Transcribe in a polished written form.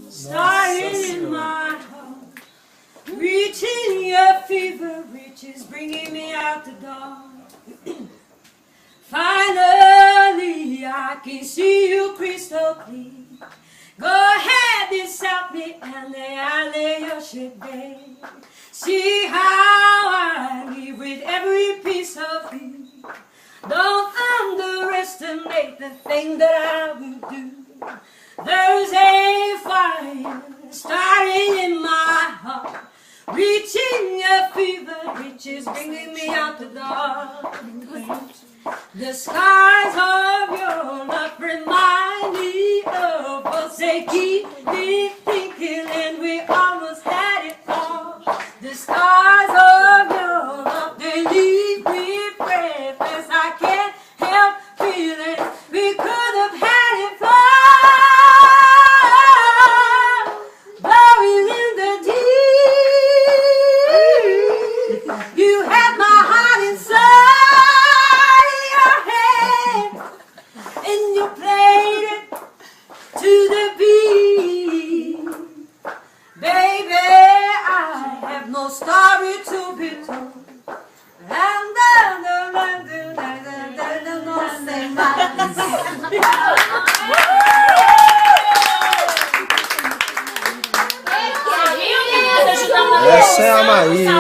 starting in my heart, reaching your fever reaches, bringing me out the door. Finally, I can see you crystal clear. Go ahead and stop me, and I lay your shit bare. See how I live with every piece of you. Don't underestimate the thing that I will do. There's a fire starting in my heart, reaching a fever reaches, bringing me out the dark. The skies of your love remind me of us. They keep me thinking, and we almost had it all. The skies of your love, they leave me breathless. I can't help feeling we could have had it far, blowing in the deep. You had my heart inside your hand, and you played it to the beat. Baby, I have no story to be told. Essa é a Maíra.